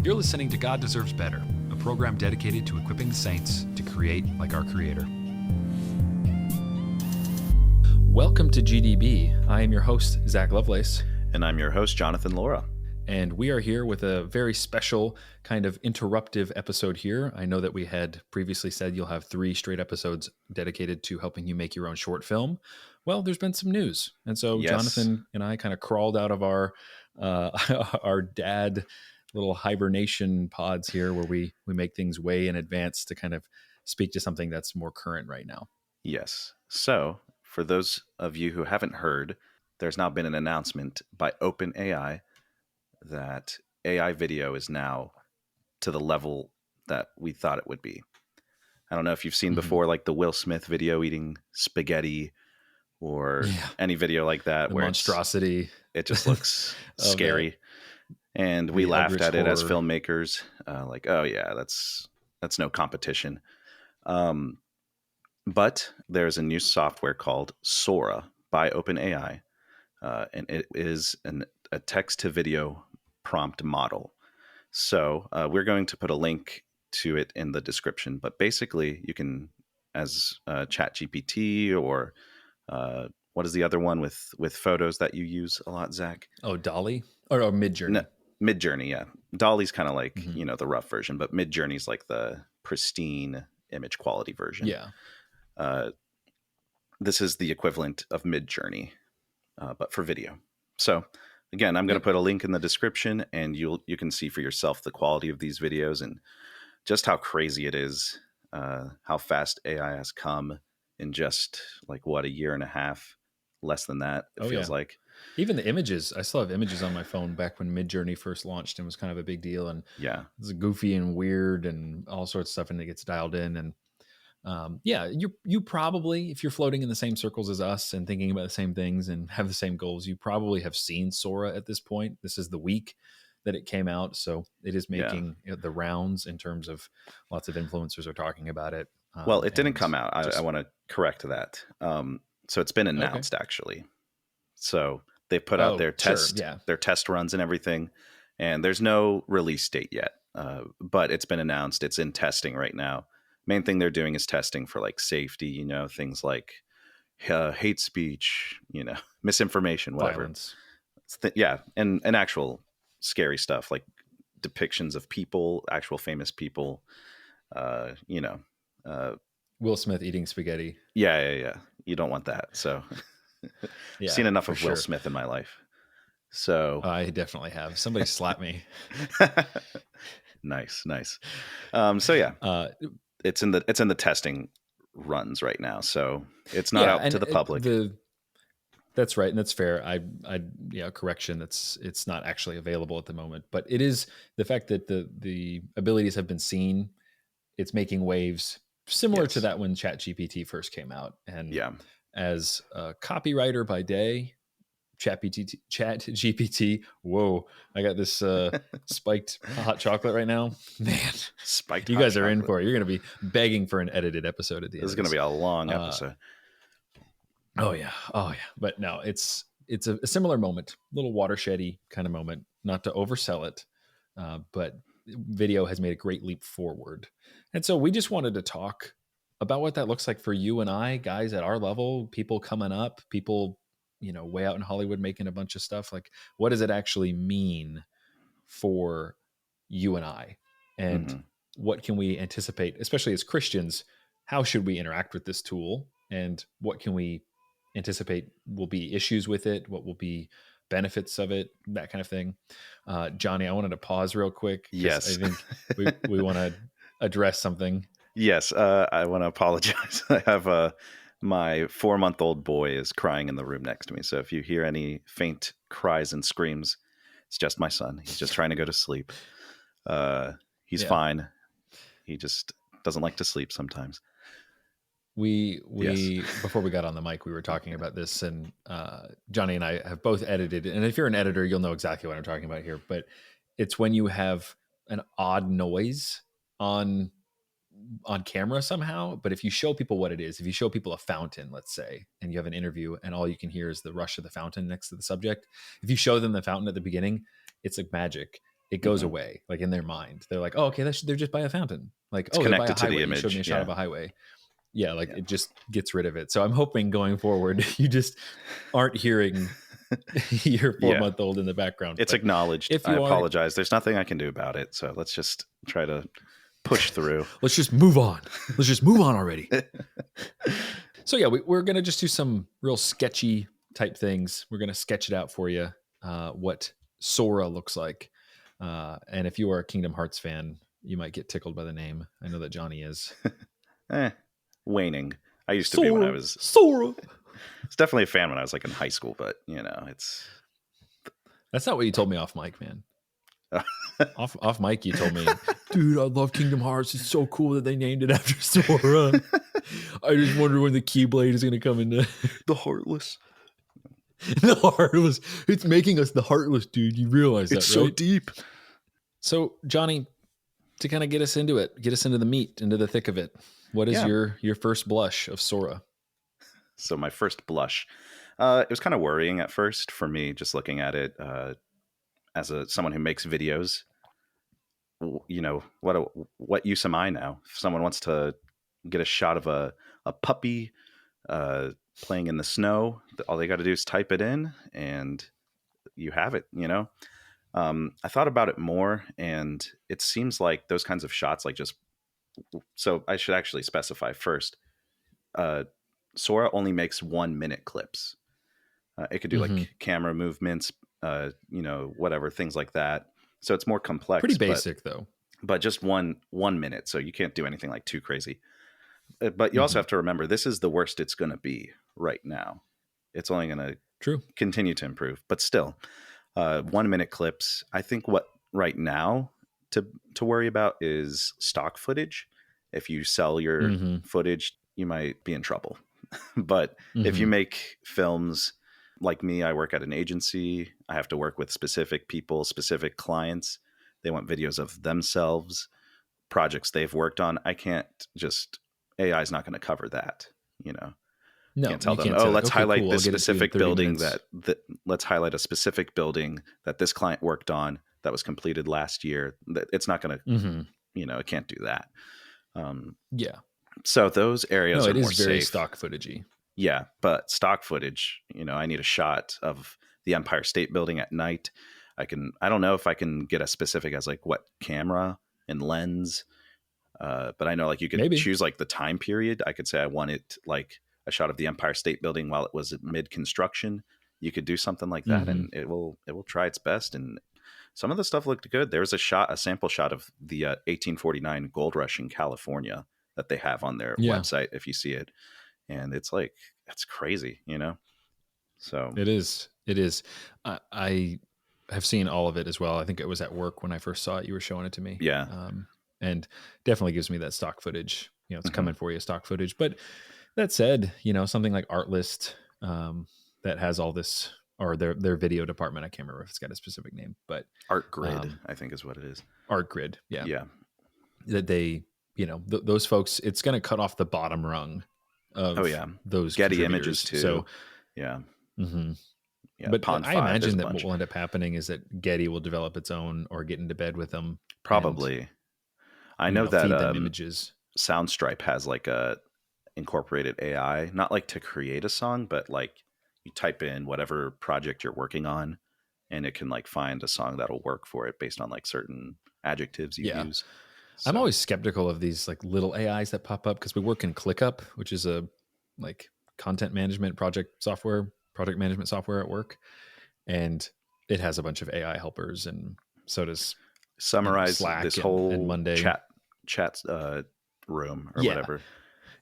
You're listening to God Deserves Better, a program dedicated to equipping the saints to create like our Creator. Welcome to GDB. I am your host, Zach Lovelace. And I'm your host, Jonathan Laura. And we are here with a very special kind of interruptive episode here. I know that we had previously said you'll have 3 straight episodes dedicated to helping you make your own short film. Well, there's been some news. And so Yes. Jonathan and I kind of crawled out of our our dad little hibernation pods here where we make things way in advance to kind of speak to something that's more current right now. Yes. So, for those of you who haven't heard, there's now been an announcement by OpenAI that AI video is now to the level that we thought it would be. I don't know if you've seen before, like the Will Smith video eating spaghetti or any video like that. The where monstrosity. It just looks scary. And we laughed at it as filmmakers. Like, oh yeah, that's no competition. But there's a new software called Sora by OpenAI. And it is a text-to-video prompt model. So we're going to put a link to it in the description. But basically, you can, as ChatGPT or what is the other one with photos that you use a lot, Zach? Oh, Dolly? Or Midjourney? No, Midjourney, yeah. Dolly's kind of like, the rough version, but Midjourney's like the pristine image quality version. Yeah. This is the equivalent of Midjourney, but for video. So again, I'm going to put a link in the description, and you can see for yourself the quality of these videos and just how crazy it is, how fast AI has come in just like a year and a half, less than that. It feels like. Even the images, I still have images on my phone back when Midjourney first launched and was kind of a big deal. And it's goofy and weird and all sorts of stuff, and it gets dialed in. And you probably, if you're floating in the same circles as us and thinking about the same things and have the same goals, you probably have seen Sora at this point. This is the week that it came out. So it is making the rounds in terms of lots of influencers are talking about it. Well, it didn't come out. I want to correct that. So it's been announced actually. So they put out their test runs and everything, and there's no release date yet. But it's been announced. It's in testing right now. Main thing they're doing is testing for like safety, things like hate speech, misinformation, whatever. Violence. And actual scary stuff like depictions of people, actual famous people, Will Smith eating spaghetti. Yeah. You don't want that. So I've seen enough of Will Smith in my life. So I definitely have. Somebody slapped me. Nice. It's in the testing runs right now, so it's not out to the public. That's right, and that's fair. Correction. It's not actually available at the moment, but it is the fact that the abilities have been seen. It's making waves similar to that when ChatGPT first came out, and as a copywriter by day, ChatGPT. Whoa, I got this spiked hot chocolate right now. Man, spiked. You guys are in for it. You're going to be begging for an edited episode at the end. This is going to be a long episode. Oh yeah. But no, it's a similar moment, a little watershedy kind of moment. Not to oversell it, but video has made a great leap forward, and so we just wanted to talk about what that looks like for you and I, guys at our level, people coming up, people way out in Hollywood making a bunch of stuff. Like, what does it actually mean for you and I? And what can we anticipate, especially as Christians? How should we interact with this tool? And what can we anticipate will be issues with it? What will be benefits of it? That kind of thing. Johnny, I wanted to pause real quick. Yes. I think we want to address something. Yes. I want to apologize. I have my 4-month-old boy is crying in the room next to me. So if you hear any faint cries and screams, it's just my son. He's just trying to go to sleep. He's fine. He just doesn't like to sleep sometimes. We before we got on the mic, we were talking about this, and Johnny and I have both edited. And if you're an editor, you'll know exactly what I'm talking about here. But it's when you have an odd noise on camera somehow. But if you show people what it is, if you show people a fountain, let's say, and you have an interview and all you can hear is the rush of the fountain next to the subject, if you show them the fountain at the beginning, it's like magic. it goes away, like in their mind. They're like, oh, okay, they're just by a fountain. Like, it's oh, they're by a connected to the highway. You showed image. me a shot of a highway. Yeah, like it just gets rid of it. So I'm hoping going forward, you just aren't hearing your 4-month-old in the background. It's acknowledged. If I you are, apologize. There's nothing I can do about it. So let's just try to push through. let's just move on. Let's just move on already. So yeah, we're going to just do some real sketchy type things. We're going to sketch it out for you, what Sora looks like. And if you are a Kingdom Hearts fan, you might get tickled by the name. I know that Johnny is. Waning. I used to Sora, be when I was Sora. It's definitely a fan when I was like in high school, but that's not what you told me off mic, man. off mic, you told me, dude, I love Kingdom Hearts. It's so cool that they named it after Sora. I just wonder when the Keyblade is going to come into the Heartless. The Heartless. It's making us the Heartless, dude. You realize it's that, right? So deep. So, Johnny, to kind of get us into it, get us into the meat, into the thick of it, what is your first blush of Sora? So my first blush, it was kind of worrying at first for me, just looking at it as someone who makes videos. You know, what use am I now? If someone wants to get a shot of a puppy playing in the snow, all they got to do is type it in and you have it, you know? I thought about it more, and it seems like those kinds of shots, like so I should actually specify first. Sora only makes 1-minute clips. It could do like camera movements, whatever, things like that. So it's more complex. Pretty basic though. But just 1 minute. So you can't do anything like too crazy. But you also have to remember, this is the worst it's going to be right now. It's only going to continue to improve. But still, 1-minute clips. I think what right now to worry about is stock footage. If you sell your footage, you might be in trouble. But if you make films like me, I work at an agency. I have to work with specific people, specific clients. They want videos of themselves, projects they've worked on. I can't just, AI is not going to cover that, you know. No, can't tell them, let's highlight this specific building let's highlight a specific building that this client worked on that was completed last year. It's not going to, it can't do that. So those areas are more safe. It is very stock footagey. Yeah, but stock footage, I need a shot of the Empire State Building at night. I don't know if I can get as specific as like what camera and lens, but I know like you could choose like the time period. I could say I want it like a shot of the Empire State Building while it was mid construction. You could do something like that, and it will try its best. And some of the stuff looked good. There was a sample shot of the 1849 gold rush in California that they have on their website, if you see it. And it's like, that's crazy, So it is. I have seen all of it as well. I think it was at work when I first saw it. You were showing it to me. Yeah. And definitely gives me that stock footage. It's coming for you, stock footage. But that said, something like Artlist that has all this, or their video department. I can't remember if it's got a specific name, but Art Grid, I think is what it is. Art Grid. Yeah. Yeah. That they, those folks, it's going to cut off the bottom rung of those Getty images too. So yeah. Yeah, but I imagine that what will end up happening is that Getty will develop its own or get into bed with them. Probably. I know that feed them images. Soundstripe has like a incorporated AI, not like to create a song, but like you type in whatever project you're working on and it can like find a song that'll work for it based on like certain adjectives you use. So. I'm always skeptical of these like little AIs that pop up because we work in ClickUp, which is a like content management project management software at work, and it has a bunch of AI helpers, and so does Summarize Slack this whole and Monday chat room or whatever.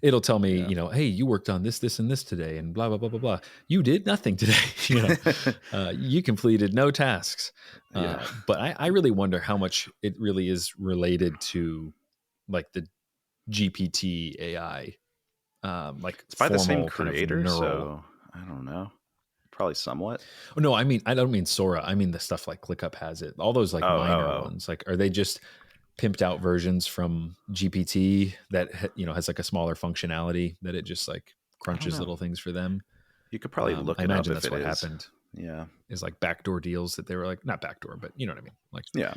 It'll tell me, hey, you worked on this, and this today, and blah blah blah blah blah. You did nothing today. You completed no tasks. But I really wonder how much it really is related to like the GPT AI. Like it's by the same creator, so I don't know. Probably somewhat. Oh, no, I don't mean Sora. I mean the stuff like ClickUp has it. All those like minor ones. Like, are they just pimped out versions from GPT that has like a smaller functionality that it just like crunches little things for them? You could probably look I it imagine up that's if what it is. happened. is like backdoor deals that they were like, not backdoor, but you know what I mean? Like, yeah,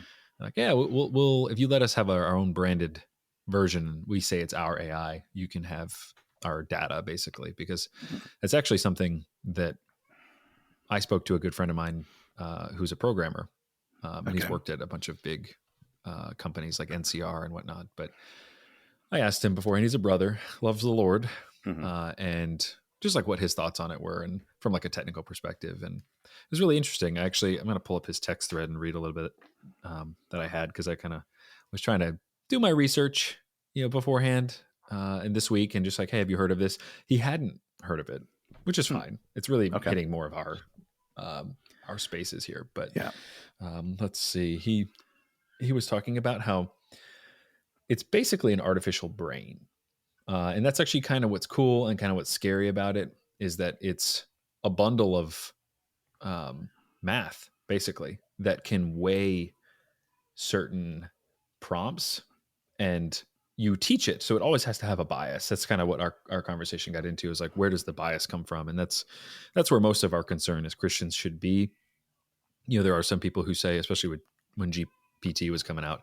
yeah, we'll if you let us have our own branded version, we say it's our AI, you can have our data basically, because it's actually something that I spoke to a good friend of mine who's a programmer, and he's worked at a bunch of big companies like NCR and whatnot. But I asked him before, and he's a brother, loves the Lord, and just like what his thoughts on it were, and from like a technical perspective. And it was really interesting. I'm going to pull up his text thread and read a little bit that I had, because I kind of was trying to do my research, beforehand and this week, and just like, hey, have you heard of this? He hadn't heard of it, which is fine. It's really hitting more of our spaces here. But let's see. He was talking about how it's basically an artificial brain. And that's actually kind of what's cool and kind of what's scary about it, is that it's a bundle of math, basically, that can weigh certain prompts, and you teach it. So it always has to have a bias. That's kind of what our conversation got into, is like, where does the bias come from? And that's where most of our concern as Christians should be. There are some people who say, especially when GPT was coming out,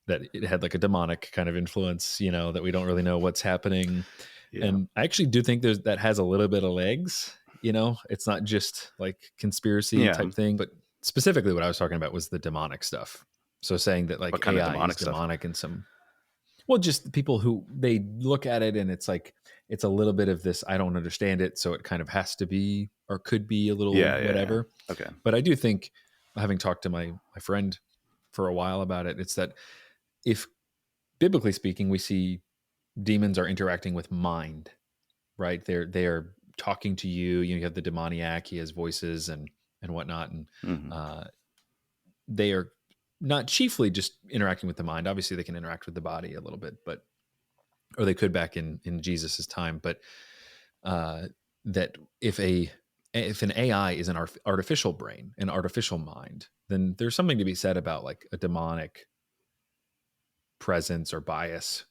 that it had like a demonic kind of influence, that we don't really know what's happening. Yeah. And I actually do think that has a little bit of legs, it's not just like conspiracy type thing, but specifically what I was talking about was the demonic stuff. So saying that like AI is demonic in some, well, just the people who they look at it and it's like, it's a little bit of this, I don't understand it, so it kind of has to be, or could be a little whatever. Yeah. Okay. But I do think, having talked to my friend for a while about it, it's that if biblically speaking, we see demons are interacting with mind, right? They are talking to you. You have the demoniac, he has voices and whatnot. And they are not chiefly just interacting with the mind. Obviously they can interact with the body a little bit, or they could back in Jesus's time. But that if an AI is an artificial brain, an artificial mind, then there's something to be said about like a demonic presence or bias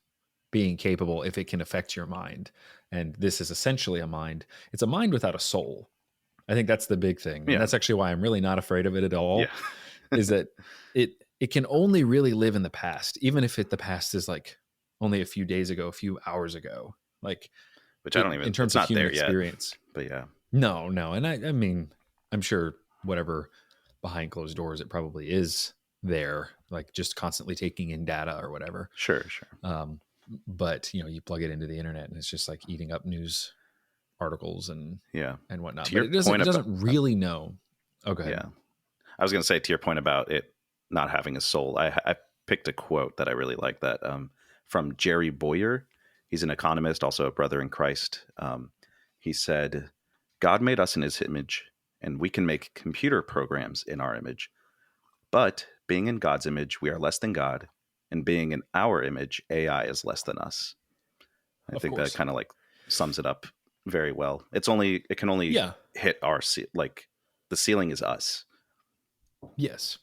being capable, if it can affect your mind. And this is essentially a mind. It's a mind without a soul. I think that's the big thing. And that's actually why I'm really not afraid of it at all. Is that it can only really live in the past, even if the past is like only a few days ago, a few hours ago, like, which I don't even, in terms of human experience. But no. And I mean, I'm sure whatever behind closed doors, it probably is there, like just constantly taking in data or whatever. Sure. But you plug it into the internet and it's just like eating up news articles and whatnot. But it doesn't really know. Okay. Yeah. I was going to say, to your point about it not having a soul, I picked a quote that I really like, that from Jerry Boyer. He's an economist, also a brother in Christ. He said, "God made us in his image, and we can make computer programs in our image. But being in God's image, we are less than God. And being in our image, AI is less than us." I think that kind of like sums it up very well. It can only hit our, like the ceiling is us. Yes.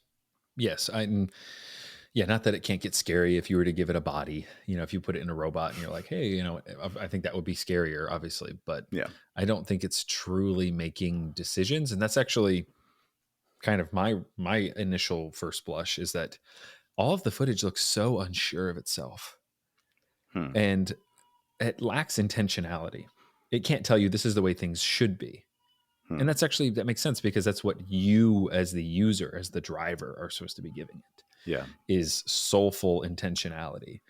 Not that it can't get scary if you were to give it a body, if you put it in a robot and you're like, hey, I think that would be scarier, obviously, but I don't think it's truly making decisions. And that's actually kind of my initial first blush, is that all of the footage looks so unsure of itself. And it lacks intentionality. It can't tell you this is the way things should be. And that makes sense, because that's what you as the user, as the driver, are supposed to be giving it. Is soulful intentionality.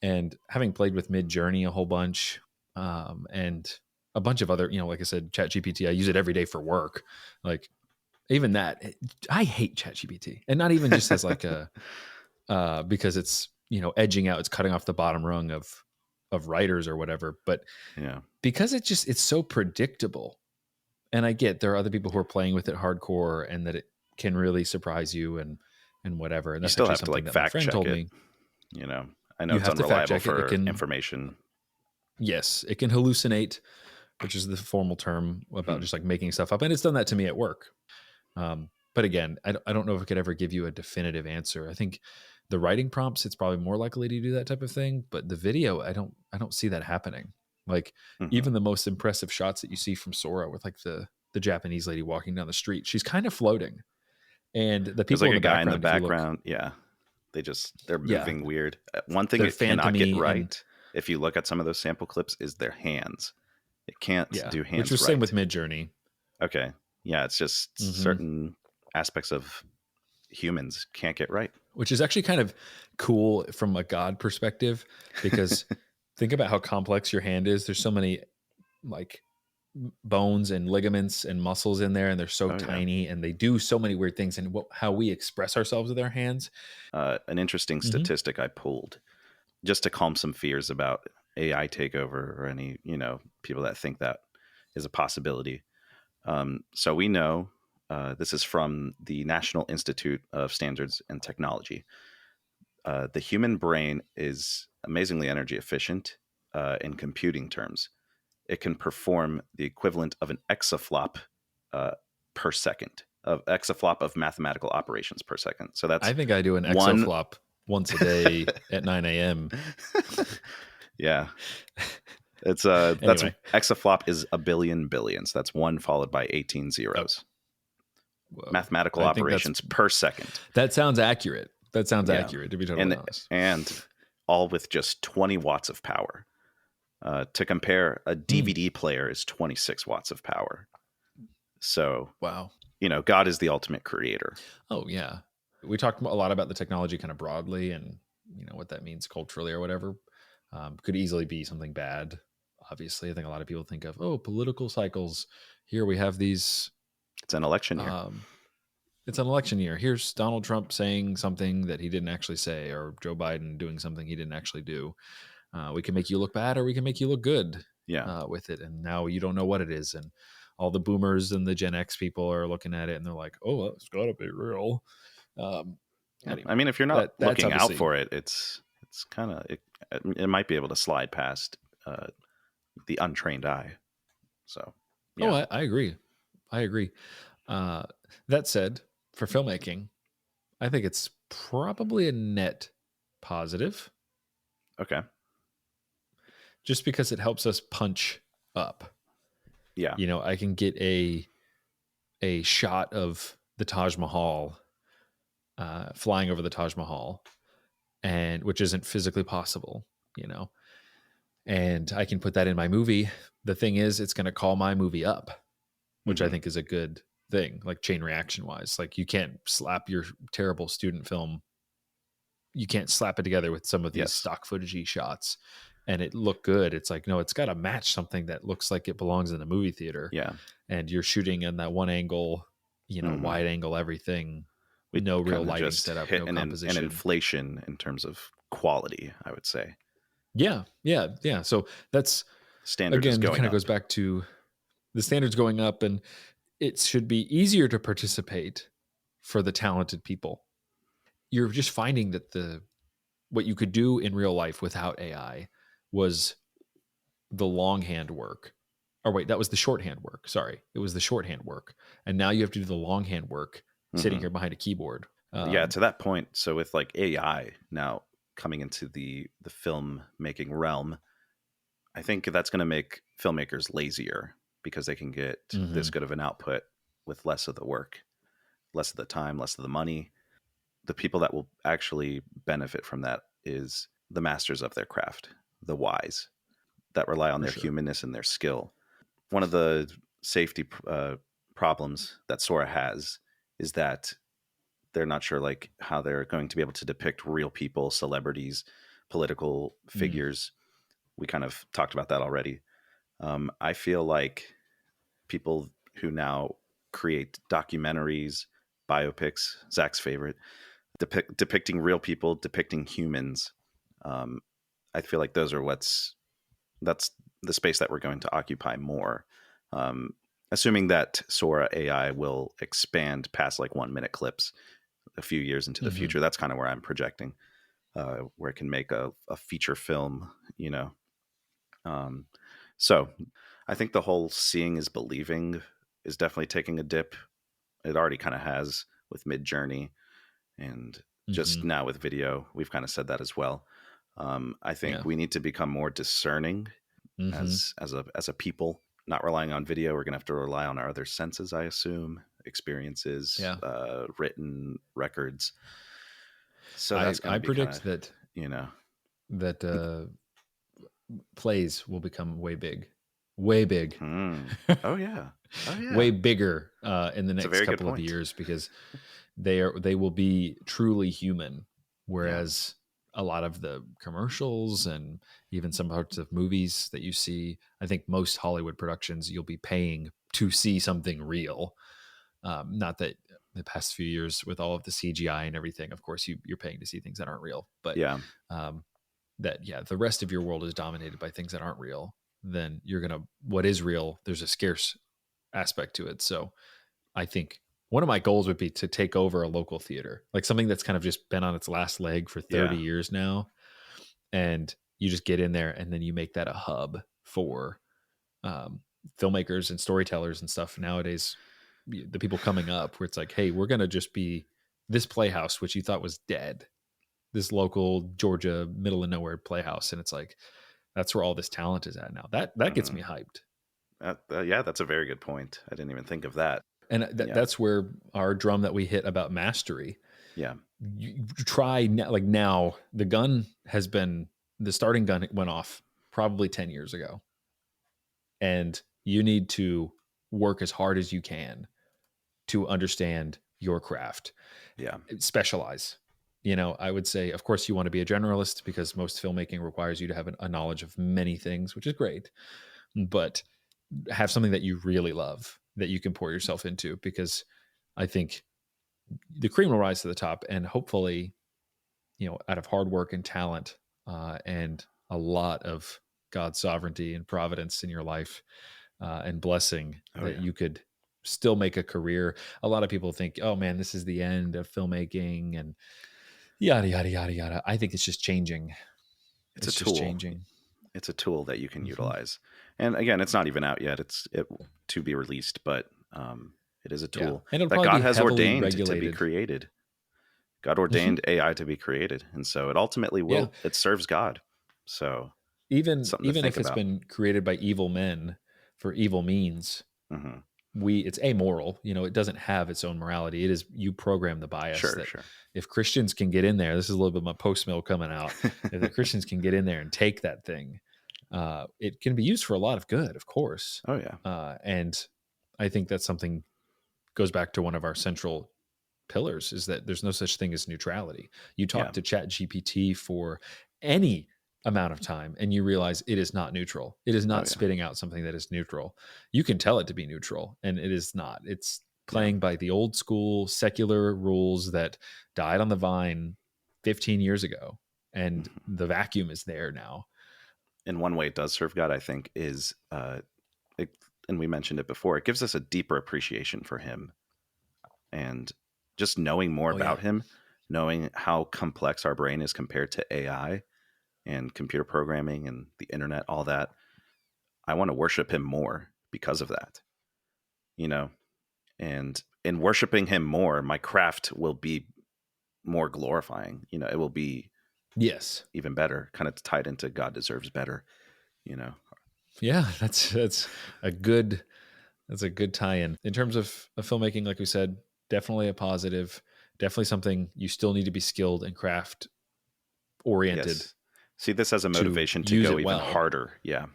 And having played with Midjourney a whole bunch, and a bunch of other, like I said, ChatGPT, I use it every day for work. Like even that, I hate ChatGPT, and not even just as like a, because it's, edging out, it's cutting off the bottom rung of writers or whatever, but because it's so predictable. And I get there are other people who are playing with it hardcore, and that it can really surprise you and whatever. And you that's still actually have to something like that my fact friend check told it. me. I know You it's have to fact unreliable check it. for It can, information. Yes, it can hallucinate, which is the formal term about just like making stuff up. And it's done that to me at work. But again, I don't know if it could ever give you a definitive answer. I think the writing prompts, it's probably more likely to do that type of thing. But the video, I don't see that happening. Like even the most impressive shots that you see from Sora with like the the Japanese lady walking down the street. She's kind of floating, and the There's people like in a the guy in the background, if you look, background. Yeah. They're yeah, moving weird. One thing they're it cannot get phantomy, and right, if you look at some of those sample clips, is their hands. It can't yeah, do which hands was same with right. Midjourney. Okay. Yeah, it's just Hmm. certain aspects of humans can't get right. Which is actually kind of cool from a God perspective, because think about how complex your hand is. There's so many like bones and ligaments and muscles in there, and they're so Oh yeah. tiny, and they do so many weird things, and how we express ourselves with our hands. An interesting Hmm. statistic I pulled just to calm some fears about AI takeover or any, people that think that is a possibility. So we know this is from the National Institute of Standards and Technology. The human brain is amazingly energy efficient in computing terms. It can perform the equivalent of an exaflop uh, per second, of exaflop of mathematical operations per second. So that's I think I do an one. exoflop once a day at 9 a.m. Yeah, it's that's Anyway, exaflop is a billion billions. That's one followed by 18 oh, zeros. whoa, Mathematical I think operations per second. that sounds accurate. That sounds Yeah, accurate, to be totally and honest. and all with just 20 watts of power. To compare, a Hmm. DVD player is 26 watts of power. So, Wow. God is the ultimate creator. Oh yeah, we talked a lot about the technology kind of broadly, and what that means culturally or whatever. Could easily be something bad. Obviously, I think a lot of people think of, oh, political cycles. Here we have these. It's an election year. Um, it's an election year. Here's Donald Trump saying something that he didn't actually say, or Joe Biden doing something he didn't actually do. We can make you look bad, or we can make you look good Yeah. with it. And now you don't know what it is. And all the boomers and the Gen X people are looking at it, and they're like, "Oh, that's got to be real." Um, Yeah. I anyway, mean, if you're not that's looking out obviously. for it, it's kind of it might be able to slide past the untrained eye. So, Oh, yeah. I agree. I agree. Uh, that said, for filmmaking, I think it's probably a net positive, Okay. just because it helps us punch up. Yeah. I can get a shot of the Taj Mahal, flying over the Taj Mahal, and which isn't physically possible, and I can put that in my movie. The thing is, it's going to call my movie up, which I Hmm. think is a good thing, like chain reaction wise. Like, you can't slap your terrible student film, you can't slap it together with some of these Yes. stock footagey shots and it look good. It's like, no, it's got to match something that looks like it belongs in a movie theater. Yeah. And you're shooting in that one angle, Hmm. wide angle, everything, We no real kind of lighting just setup, hit no an composition. inflation in terms of quality, I would say. Yeah, yeah, yeah. So that's, Standard is again, it going kind of goes up. back to the standards going up, and it should be easier to participate for the talented people. You're just finding that what you could do in real life without AI was the longhand work. Or wait, that was the shorthand work. Sorry, it was the shorthand work, and now you have to do the longhand work sitting Hmm. here behind a keyboard. Yeah, to that point, so with like AI now coming into the film making realm, I think that's going to make filmmakers lazier because they can get this Mhm. good of an output with less of the work, less of the time, less of the money. The people that will actually benefit from that is the masters of their craft, the wise that rely on For their sure. humanness and their skill. One of the safety problems that Sora has is that they're not sure like how they're going to be able to depict real people, celebrities, political Mm. figures. We kind of talked about that already. I feel like people who now create documentaries, biopics, Zach's favorite, depicting real people, depicting humans. Um, I feel like that's the space that we're going to occupy more. Um, Assuming that Sora AI will expand past like 1 minute clips a few years into the Mhm. future. That's kind of where I'm projecting, where it can make a feature film, Um, so I think the whole seeing is believing is definitely taking a dip. It already kind of has with Mid Journey, and just Mhm. now with video, we've kind of said that as well. I think Yeah. we need to become more discerning Mhm. as a people. not relying on video. We're going to have to rely on our other senses, I assume, experiences, Yeah. written records. So I that's going I to be kind of, predict that you know, that plays will become way big, Oh yeah. Oh way yeah. bigger in the It's a next very good couple of point. years, because they will be truly human, Yeah. whereas a lot of the commercials and even some parts of movies that you see, I think most Hollywood productions, you'll be paying to see something real. Not that the past few years with all of the CGI and everything, of course you're paying to see things that aren't real, but Yeah. um, that, yeah, the rest of your world is dominated by things that aren't real. Then what is real, there's a scarce aspect to it. So I think one of my goals would be to take over a local theater, like something that's kind of just been on its last leg for 30 Yeah. years now. And you just get in there and then you make that a hub for um, filmmakers and storytellers and stuff. Nowadays, the people coming up, where it's like, hey, we're going to just be this playhouse, which you thought was dead, this local Georgia middle of nowhere playhouse. And it's like, that's where all this talent is at now. That gets me Hmm. hyped. Yeah, that's a very good point. I didn't even think of that. And Yeah. that's where our drum that we hit about mastery, Yeah. you try like now the starting gun went off probably 10 years ago, and you need to work as hard as you can to understand your craft, Yeah. specialize. I would say, of course, you want to be a generalist because most filmmaking requires you to have a knowledge of many things, which is great, but have something that you really love that you can pour yourself into, because I think the cream will rise to the top, and hopefully, out of hard work and talent, and a lot of God's sovereignty and providence in your life, and blessing, Oh that yeah. you could still make a career. A lot of people think, oh man, this is the end of filmmaking and yada, yada, yada, yada. I think it's just changing. It's a It's just tool. changing. It's a tool that you can Hmm. utilize. And again, it's not even out yet. It to be released, but it is a Yeah. tool And it'll that probably God be has heavily ordained to be regulated. created. God Hmm. ordained AI to be created, and so it ultimately Yeah. will. It serves God. So it's Even, something to even think if it's about. been created by evil men for evil means, Hmm. it's amoral. It doesn't have its own morality. It is, you program the bias Sure, that sure. if Christians can get in there, this is a little bit of my post mill coming out. If the Christians can get in there and take that thing, it can be used for a lot of good, of course. Oh yeah, And I think that's something, goes back to one of our central pillars, is that there's no such thing as neutrality. You yeah. talk to Chat GPT for any amount of time and you realize it is not neutral. It is Oh not yeah, spitting out something that is neutral. You can tell it to be neutral and it is not. It's yeah. playing by the old school secular rules that died on the vine 15 years ago, and Mhm. the vacuum is there now. And one way it does serve God, I think, is it, and we mentioned it before. It gives us a deeper appreciation for Him, and just knowing more Oh yeah. about Him, knowing how complex our brain is compared to AI and computer programming and the internet, all that. I want to worship Him more because of that. You know, and in worshiping Him more, my craft will be more glorifying. It will be Yes. even better, kind of tied into God deserves better. You know, Yeah, a good that's a good tie-in. In terms of filmmaking, like we said, definitely a positive, definitely something you still need to be skilled and craft oriented yes. See this as a to motivation to use go it even well. harder. Yeah.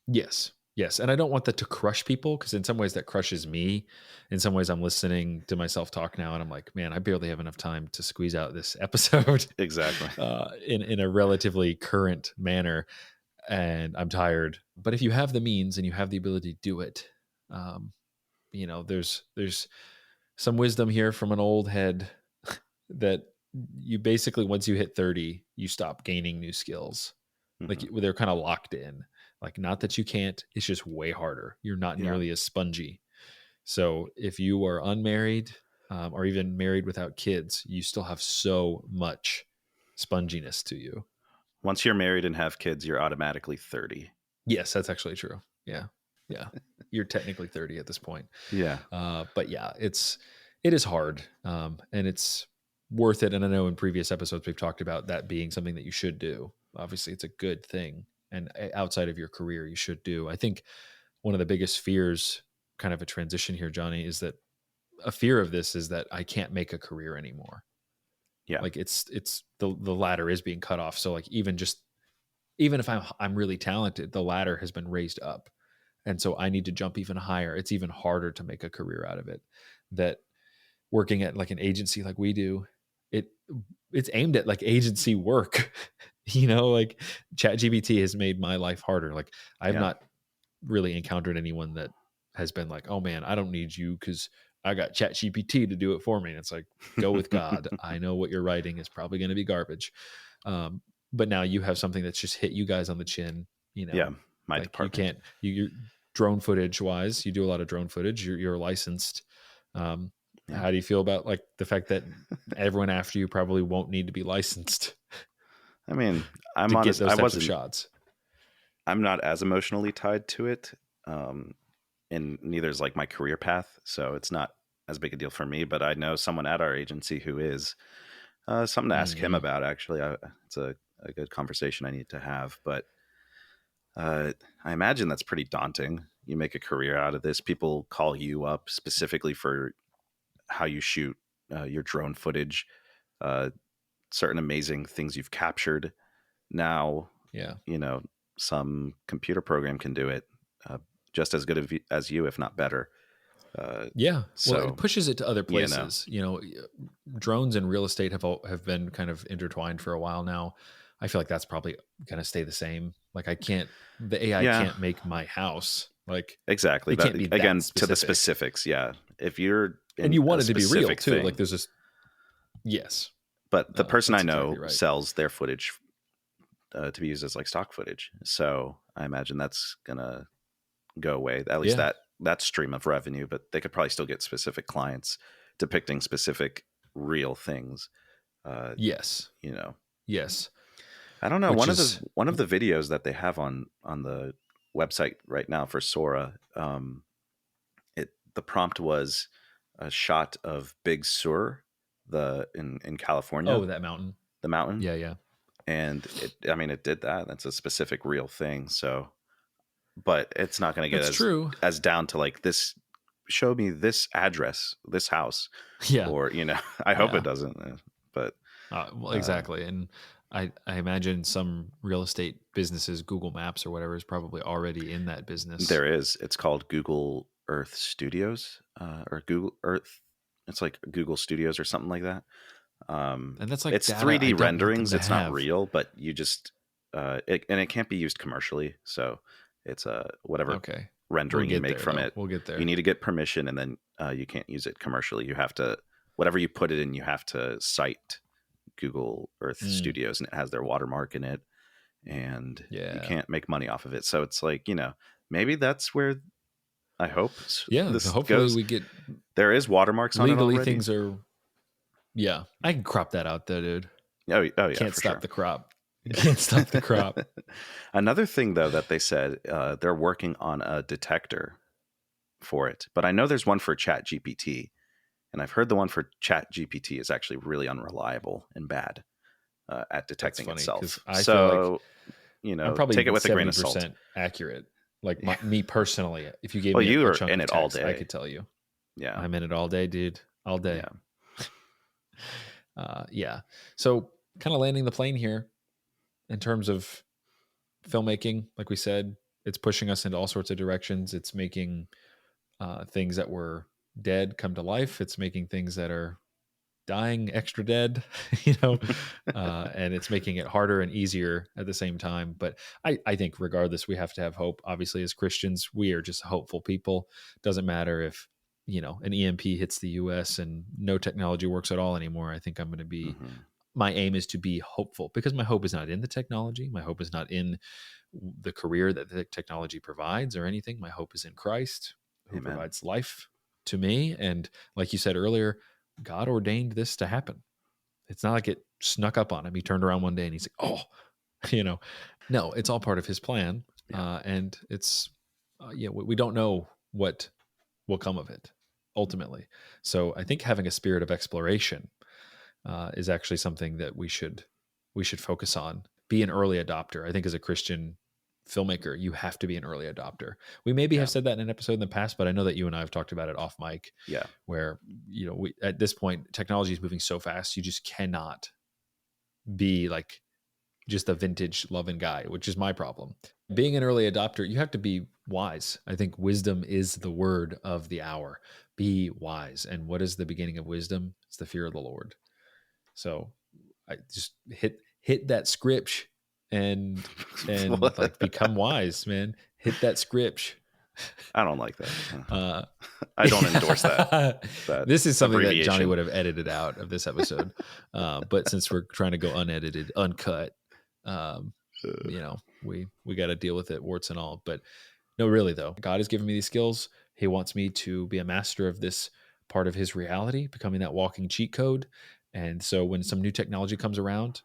Yes. Yes. And I don't want that to crush people, because in some ways that crushes me. In some ways I'm listening to myself talk now and I'm like, man, I barely have enough time to squeeze out this episode Exactly. in a relatively current manner. And I'm tired. But if you have the means and you have the ability to do it, um, there's some wisdom here from an old head that you basically, once you hit 30, you stop gaining new skills. Like, Hmm. they're kind of locked in. Like, not that you can't, it's just way harder. You're not Yeah. nearly as spongy. So if you are unmarried, or even married without kids, you still have so much sponginess to you. Once you're married and have kids, you're automatically 30. Yes, that's actually true. Yeah. Yeah. You're technically 30 at this point. Yeah. But yeah, it is hard. And it's worth it. And I know in previous episodes we've talked about that being something that you should do. Obviously, it's a good thing. And outside of your career, you should do. I think one of the biggest fears, kind of a transition here, Johnny, is that a fear of this is that I can't make a career anymore. Yeah. Like it's the ladder is being cut off. So like even if I'm really talented, the ladder has been raised up. And so I need to jump even higher. It's even harder to make a career out of it. That working at like an agency like we do, it's aimed at like agency work. Like ChatGPT has made my life harder. Like I've not really encountered anyone that has been like, oh man, I don't need you because I got ChatGPT to do it for me. And it's like, go with God. I know what you're writing is probably going to be garbage. But now you have something that's just hit you guys on the chin. Yeah, my like department. you're drone footage wise, you do a lot of drone footage. You're licensed. How do you feel about like the fact that everyone after you probably won't need to be licensed? I mean, I'm to honest. Get those I types wasn't. Of shots. I'm not as emotionally tied to it, and neither is like my career path, so it's not as big a deal for me. But I know someone at our agency who is. Something to ask him about. Actually, it's a good conversation I need to have. But I imagine that's pretty daunting. You make a career out of this. People call you up specifically for how you shoot your drone footage, certain amazing things you've captured. Now, some computer program can do it just as good as you, if not better. Well, it pushes it to other places. Drones and real estate have been kind of intertwined for a while now. I feel like that's probably going to stay the same. Like the AI can't make my house. Like exactly. It can't be again specific. To the specifics. Yeah, if you're and you want it to be real too. Thing, like there's this. Yes, but the person I know sells their footage to be used as like stock footage. So I imagine that's gonna go away. At least that stream of revenue. But they could probably still get specific clients depicting specific real things. Yes. Yes. I don't know. One of the videos that they have on the website right now for Sora, the prompt was a shot of Big Sur, in California. Oh, that mountain. The mountain. Yeah. And it did that. That's a specific real thing. So, but it's not going to get as down to like this. Show me this address, this house. Yeah. Or I hope it doesn't. But well, exactly. And I imagine some real estate businesses, Google Maps or whatever, is probably already in that business. There is. It's called Google Earth Studios, or Google Earth. It's like Google Studios or something like that. And that's like it's 3D renderings. It's not real, but you just and it can't be used commercially. So it's whatever rendering you make from it. We'll get there. You need to get permission, and then you can't use it commercially. You have to whatever you put it in. You have to cite Google Earth Studios, and it has their watermark in it, and you can't make money off of it. So it's like maybe that's where I hope. This hopefully goes. We get. There is watermarks on it already. Things are. Yeah, I can crop that out though, dude. Oh yeah, can't stop the crop. You can't stop the crop. Another thing though that they said they're working on a detector for it, but I know there's one for ChatGPT, and I've heard the one for ChatGPT is actually really unreliable and bad at detecting itself. I feel like I'm probably take it with a grain of salt. Accurate. Like me personally, if you gave me you are in it all day, I could tell you. Yeah, I'm in it all day, dude. All day. Yeah. So kind of landing the plane here in terms of filmmaking, like we said, it's pushing us into all sorts of directions. It's making things that were dead come to life. It's making things that are dying extra dead, and it's making it harder and easier at the same time. But I think regardless, we have to have hope. Obviously, as Christians, we are just hopeful people. Doesn't matter if an EMP hits the US and no technology works at all anymore. I think I'm going to be, my aim is to be hopeful, because my hope is not in the technology. My hope is not in the career that the technology provides or anything. My hope is in Christ, who provides life to me. And like you said earlier, God ordained this to happen. It's not like it snuck up on him. He turned around one day and he's like, no, it's all part of his plan. And it's, we don't know what will come of it ultimately. So I think having a spirit of exploration is actually something that we should focus on. Be an early adopter. I think as a Christian, filmmaker, you have to be an early adopter. We maybe have said that in an episode in the past, but I know that you and I have talked about it off mic. Yeah. Where, we, at this point, technology is moving so fast, you just cannot be like just a vintage loving guy, which is my problem. Being an early adopter, you have to be wise. I think wisdom is the word of the hour. Be wise. And what is the beginning of wisdom? It's the fear of the Lord. So I just hit that script and like become wise, man. Hit that script. I don't like that. I don't endorse that. This is something that Johnny would have edited out of this episode. But since we're trying to go unedited, uncut, we got to deal with it, warts and all. But no, really though, God has given me these skills. He wants me to be a master of this part of his reality, becoming that walking cheat code. And so when some new technology comes around,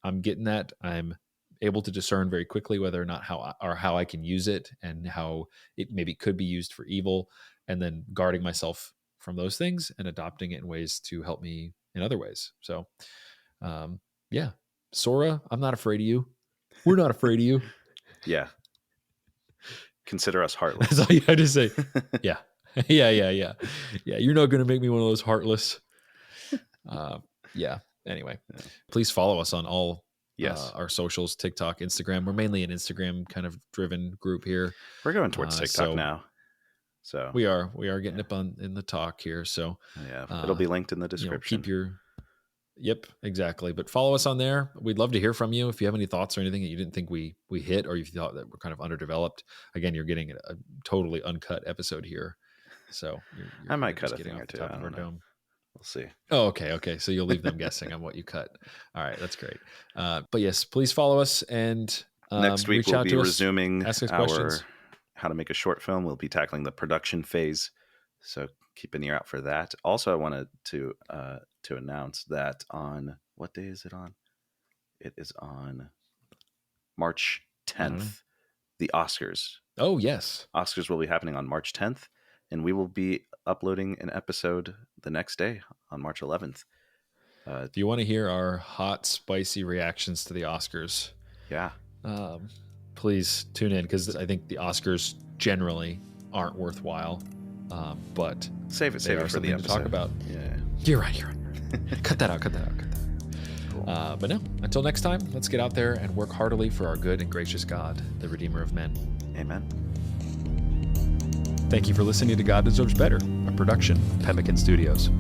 I'm getting that. I'm able to discern very quickly whether or not how I can use it and how it maybe could be used for evil, and then guarding myself from those things and adopting it in ways to help me in other ways. So, yeah, Sora, I'm not afraid of you. We're not afraid of you. Yeah. Consider us heartless. That's all you had to say. Yeah. Yeah. You're not going to make me one of those heartless. Yeah. Anyway, please follow us on all our socials, TikTok, Instagram. We're mainly an Instagram kind of driven group here. We're going towards TikTok now. So we are getting up in the talk here. So yeah, it'll be linked in the description. Yep, exactly. But follow us on there. We'd love to hear from you. If you have any thoughts or anything that you didn't think we hit, or you thought that we're kind of underdeveloped, again, you're getting a totally uncut episode here. So I might cut a thing or two. I don't know. We'll see. Oh, okay. So you'll leave them guessing on what you cut. All right, that's great. But yes, please follow us. And next week we'll be resuming ask us questions. How to make a short film. We'll be tackling the production phase. So keep an ear out for that. Also, I wanted to announce that on what day is it on? It is on March 10th. The Oscars. Oh, yes. Oscars will be happening on March 10th, and we will be uploading an episode the next day on March 11th. If you want to hear our hot, spicy reactions to the Oscars, please tune in, because I think the Oscars generally aren't worthwhile. But save it for the episode to talk about. Yeah, you're right. Cut that out. Cool. But no, until next time, let's get out there and work heartily for our good and gracious God, the Redeemer of men. Amen. Thank you for listening to God Deserves Better, a production of PEMMICAN Studios.